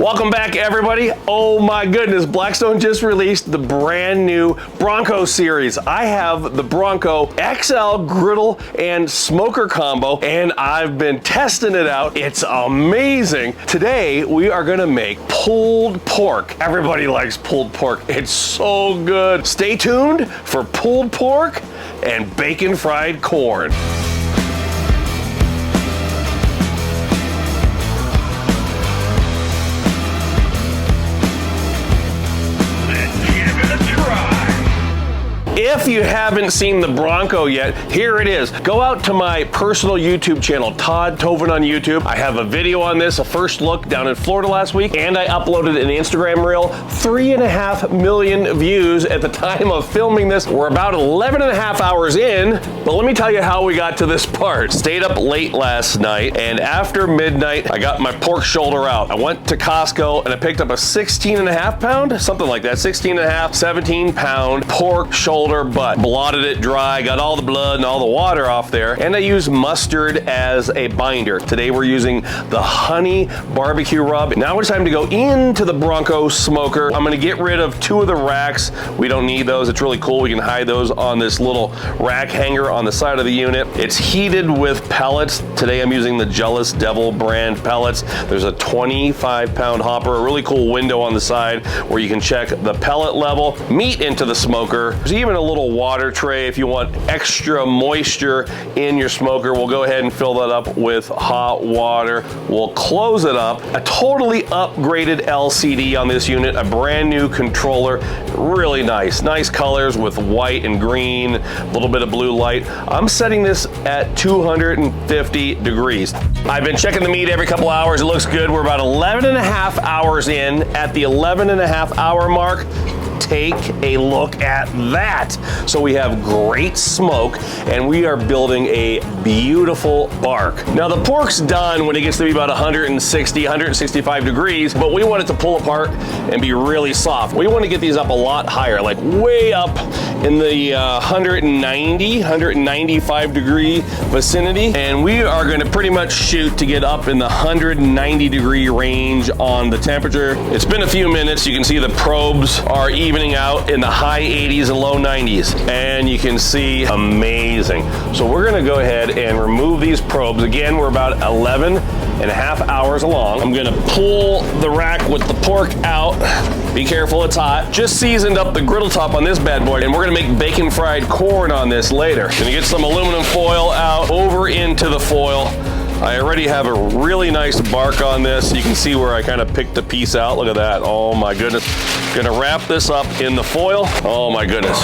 Welcome back, everybody. Oh my goodness, Blackstone just released the brand new Bronco series. I have the Bronco XL griddle and smoker combo, and I've been testing it out. It's amazing. Today, we are gonna make pulled pork. Everybody likes pulled pork. It's so good. Stay tuned for pulled pork and bacon fried corn. If you haven't seen the Bronco yet, here it is. Go out to my personal YouTube channel, Todd Toven on YouTube. I have a video on this, a first look down in Florida last week, and I uploaded an Instagram reel. 3.5 million views at the time of filming this. We're about 11.5 hours in, but let me tell you how we got to this part. Stayed up late last night, and after midnight, I got my pork shoulder out. I went to Costco and I picked up a 16.5 pound, something like that, 16.5, 17 pound pork shoulder butt. Blotted it dry, got all the blood and all the water off there, and I used mustard as a binder. Today we're using the honey barbecue rub. Now it's time to go into the Bronco smoker. I'm gonna get rid of 2 of the racks. We don't need those. It's really cool. We can hide those on this little rack hanger on the side of the unit. It's heated with pellets. Today I'm using the Jealous Devil brand pellets. There's a 25 pound hopper, a really cool window on the side where you can check the pellet level, meat into the smoker. There's even a little water tray if you want extra moisture in your smoker. We'll go ahead and fill that up with hot water. We'll close it up. A totally upgraded LCD on this unit, a brand new controller. Really nice. Nice colors with white and green, a little bit of blue light. I'm setting this at 250 degrees. I've been checking the meat every couple hours. It looks good. We're about 11.5 hours in. At the 11.5 hour mark, take a look at that. So we have great smoke and we are building a beautiful bark. Now the pork's done when it gets to be about 160, 165 degrees, but we want it to pull apart and be really soft. We want to get these up a lot higher, like way up in the 190, 195 degree vicinity. And we are going to pretty much shoot to get up in the 190 degree range on the temperature. It's been a few minutes. You can see the probes are evening out in the high 80s and low 90s, and you can see amazing. So we're gonna go ahead and remove these probes. Again, we're about 11.5 hours along. I'm gonna pull the rack with the pork out. Be careful, it's hot. Just seasoned up the griddle top on this bad boy, and we're gonna make bacon fried corn on this later. Gonna get some aluminum foil out, over into the foil. I already have a really nice bark on this. You can see where I kind of picked the piece out. Look at that. Oh my goodness. Gonna wrap this up in the foil. Oh my goodness.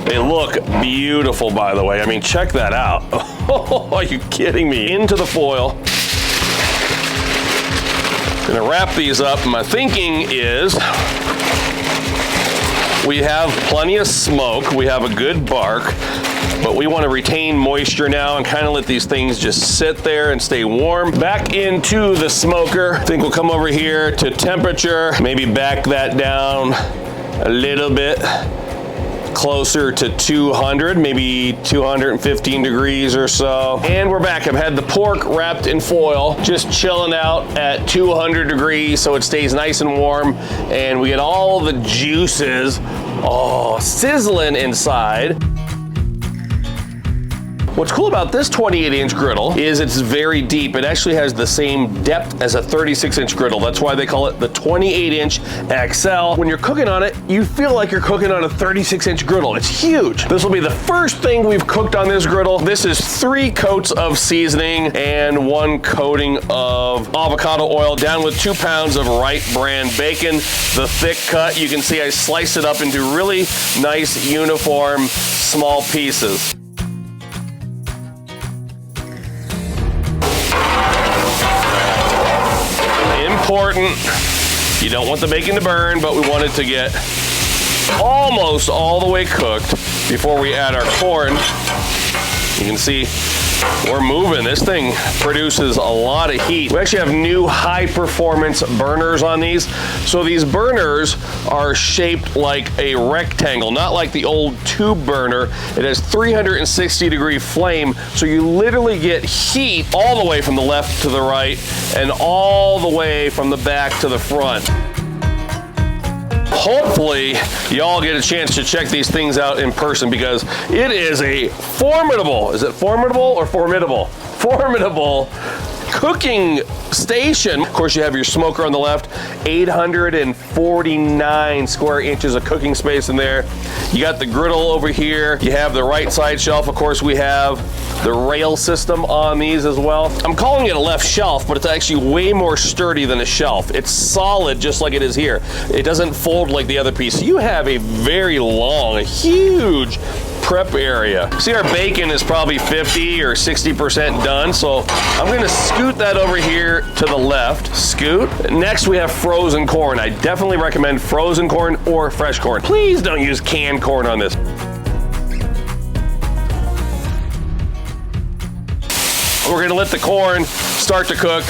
They look beautiful, by the way. I mean, check that out. Are you kidding me? Into the foil. Gonna wrap these up. My thinking is we have plenty of smoke. We have a good bark. But we want to retain moisture now and kind of let these things just sit there and stay warm. Back into the smoker. I think we'll come over here to temperature, maybe back that down a little bit closer to 200, maybe 215 degrees or so. And we're back. I've had the pork wrapped in foil, just chilling out at 200 degrees so it stays nice and warm. And we get all the juices, sizzling inside. What's cool about this 28-inch griddle is it's very deep. It actually has the same depth as a 36-inch griddle. That's why they call it the 28-inch XL. When you're cooking on it, you feel like you're cooking on a 36-inch griddle. It's huge. This will be the first thing we've cooked on this griddle. This is 3 coats of seasoning and 1 coating of avocado oil, down with 2 pounds of Wright brand bacon. The thick cut, you can see I sliced it up into really nice, uniform, small pieces. Important. You don't want the bacon to burn, but we want it to get almost all the way cooked before we add our corn. You can see We're moving. This thing produces a lot of heat. We actually have new high performance burners on these. So these burners are shaped like a rectangle, not like the old tube burner. It has 360-degree flame, so you literally get heat all the way from the left to the right and all the way from the back to the front. Hopefully, y'all get a chance to check these things out in person because it is a formidable, is it formidable or formidable? Formidable cooking station. Of course, you have your smoker on the left, 849 square inches of cooking space in there. You got the griddle over here. You have the right side shelf. Of course, we have the rail system on these as well. I'm calling it a left shelf, but it's actually way more sturdy than a shelf. It's solid just like it is here. It doesn't fold like the other piece. You have a very long, a huge prep area. See, our bacon is probably 50 or 60% done, so I'm gonna scoot that over here to the left. Scoot. Next, we have frozen corn. I definitely recommend frozen corn or fresh corn. Please don't use canned corn on this. We're gonna let the corn start to cook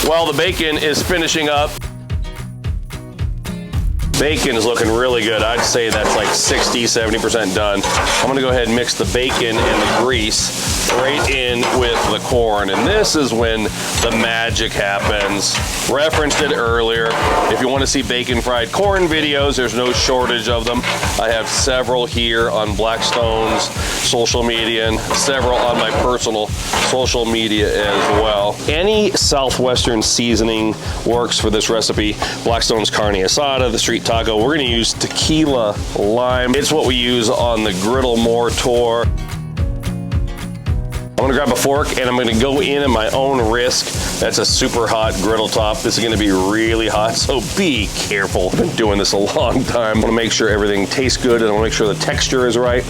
while the bacon is finishing up. Bacon is looking really good. I'd say that's like 60, 70% done. I'm gonna go ahead and mix the bacon and the grease right in with the corn. And this is when the magic happens. Referenced it earlier. If you wanna see bacon fried corn videos, there's no shortage of them. I have several here on Blackstone's social media and several on my personal social media as well. Any Southwestern seasoning works for this recipe. Blackstone's carne asada, the street taco. We're gonna use tequila lime. It's what we use on the Griddle mortar. I'm gonna grab a fork and I'm gonna go in at my own risk. That's a super hot griddle top. This is gonna be really hot, so be careful. I've been doing this a long time. I wanna make sure everything tastes good and I wanna make sure the texture is right.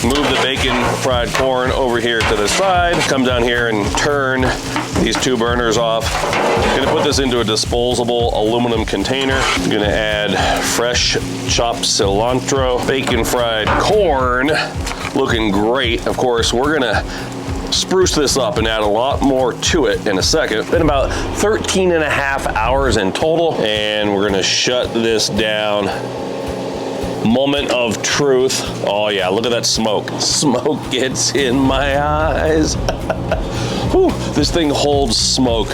Move the bacon fried corn over here to the side. Come down here and turn these two burners off. I'm gonna put this into a disposable aluminum container. I'm gonna add fresh chopped cilantro, bacon fried corn, looking great. Of course, we're gonna spruce this up and add a lot more to it in a second. Been about 13 and a half hours in total, and we're gonna shut this down. Moment of truth. Oh yeah, look at that smoke. Smoke gets in my eyes. Whew, this thing holds smoke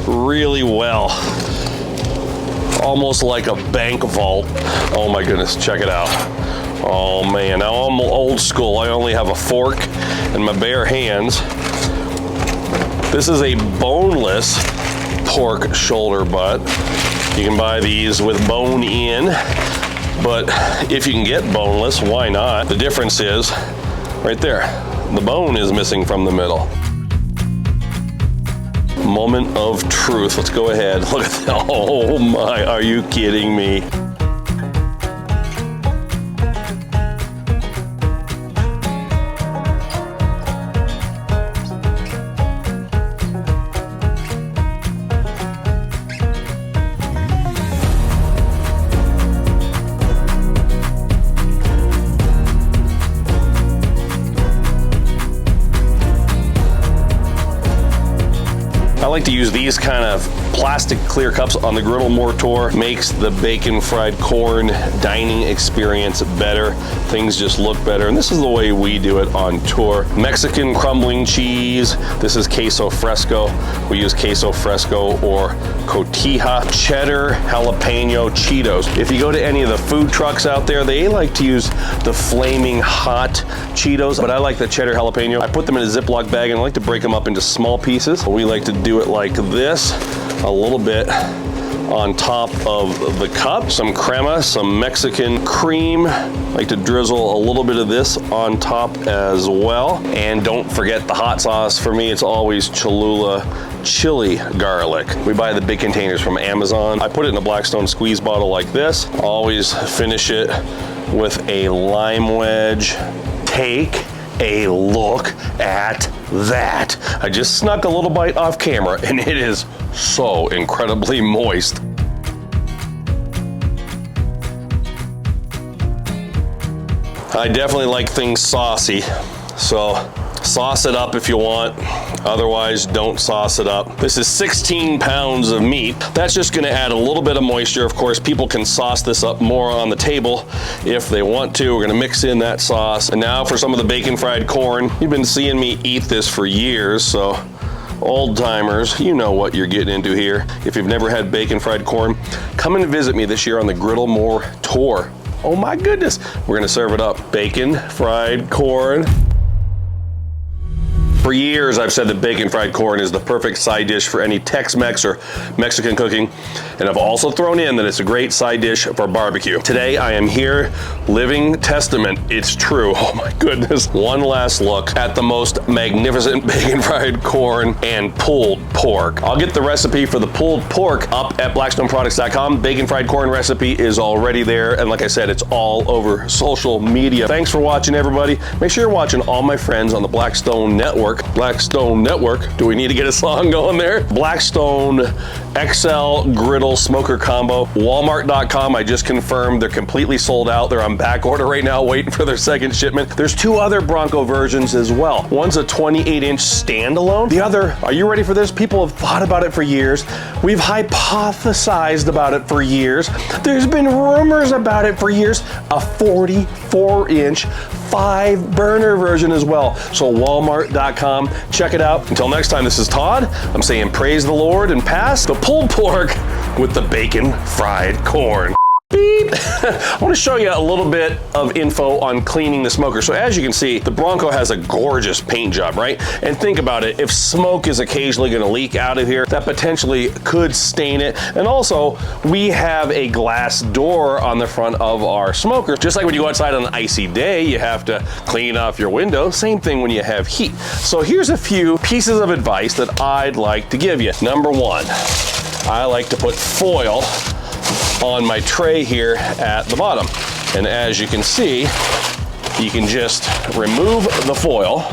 really well. Almost like a bank vault. Oh my goodness, check it out. Oh man, now I'm old school. I only have a fork and my bare hands. This is a boneless pork shoulder butt. You can buy these with bone in. But if you can get boneless, why not? The difference is right there. The bone is missing from the middle. Moment of truth. Let's go ahead. Look at that. Oh my, are you kidding me? I like to use these kind of plastic clear cups on the griddle mortar. Makes the bacon fried corn dining experience better. Things just look better. And this is the way we do it on tour. Mexican crumbling cheese. This is queso fresco. We use queso fresco or cotija. Cheddar jalapeno Cheetos. If you go to any of the food trucks out there, they like to use the flaming hot Cheetos, but I like the cheddar jalapeno. I put them in a Ziploc bag and I like to break them up into small pieces. We like to do it like this, a little bit on top of the cup. Some crema, some Mexican cream. I like to drizzle a little bit of this on top as well. And don't forget the hot sauce. For me, it's always Cholula chili garlic. We buy the big containers from Amazon. I put it in a Blackstone squeeze bottle like this. Always finish it with a lime wedge. Take a look at that. I just snuck a little bite off camera and it is so incredibly moist. I definitely like things saucy, so Sauce it up if you want. Otherwise, don't sauce it up. This is 16 pounds of meat. That's just gonna add a little bit of moisture. Of course, people can sauce this up more on the table if they want to. We're gonna mix in that sauce. And now for some of the bacon fried corn. You've been seeing me eat this for years, so old timers, you know what you're getting into here. If you've never had bacon fried corn, come and visit me this year on the Griddle More tour. Oh my goodness, we're gonna serve it up. Bacon fried corn. For years, I've said that bacon fried corn is the perfect side dish for any Tex-Mex or Mexican cooking. And I've also thrown in that it's a great side dish for barbecue. Today, I am here, living testament, it's true. Oh my goodness. One last look at the most magnificent bacon fried corn and pulled pork. I'll get the recipe for the pulled pork up at blackstoneproducts.com. Bacon fried corn recipe is already there. And like I said, it's all over social media. Thanks for watching, everybody. Make sure you're watching all my friends on the Blackstone Network. Blackstone Network. Do we need to get a song going there? Blackstone XL Griddle Smoker Combo. Walmart.com. I just confirmed they're completely sold out. They're on back order right now, waiting for their second shipment. There's two other Bronco versions as well. One's a 28-inch standalone. The other, are you ready for this? People have thought about it for years. We've hypothesized about it for years. There's been rumors about it for years. A 44-inch 5-burner version as well. So Walmart.com, check it out. Until next time, this is Todd. I'm saying praise the Lord and pass the pulled pork with the bacon fried corn. Beep. I want to show you a little bit of info on cleaning the smoker. So as you can see, the Bronco has a gorgeous paint job, right? And think about it, if smoke is occasionally going to leak out of here, that potentially could stain it. And also, we have a glass door on the front of our smoker. Just like when you go outside on an icy day, you have to clean off your window. Same thing when you have heat. So here's a few pieces of advice that I'd like to give you. Number one, I like to put foil on my tray here at the bottom. And as you can see, you can just remove the foil.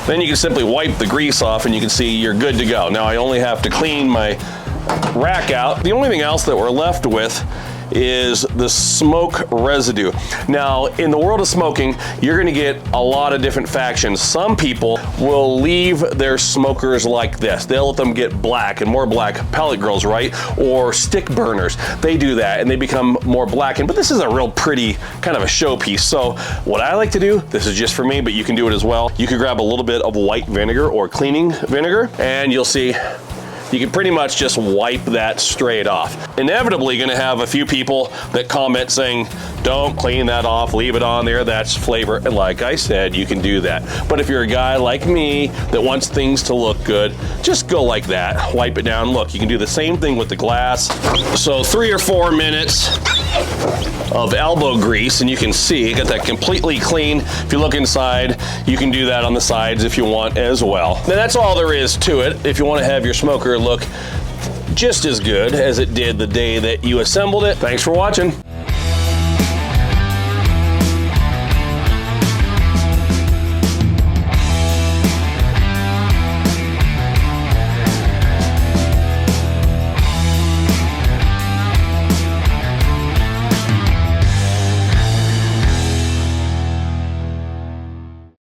Then you can simply wipe the grease off and you can see you're good to go. Now I only have to clean my rack out. The only thing else that we're left with is the smoke residue. Now, in the world of smoking, you're gonna get a lot of different factions. Some people will leave their smokers like this. They'll let them get black and more black. Pellet grills, right? Or stick burners. They do that and they become more blackened, but this is a real pretty kind of a showpiece. So what I like to do, this is just for me, but you can do it as well. You can grab a little bit of white vinegar or cleaning vinegar and you'll see you can pretty much just wipe that straight off. Inevitably gonna have a few people that comment saying, don't clean that off, leave it on there, that's flavor. And like I said, you can do that. But if you're a guy like me that wants things to look good, just go like that, wipe it down. Look, you can do the same thing with the glass. So 3 or 4 minutes of elbow grease and you can see, got that completely clean. If you look inside, you can do that on the sides if you want as well. Now that's all there is to it. If you want to have your smoker look just as good as it did the day that you assembled it. Thanks for watching.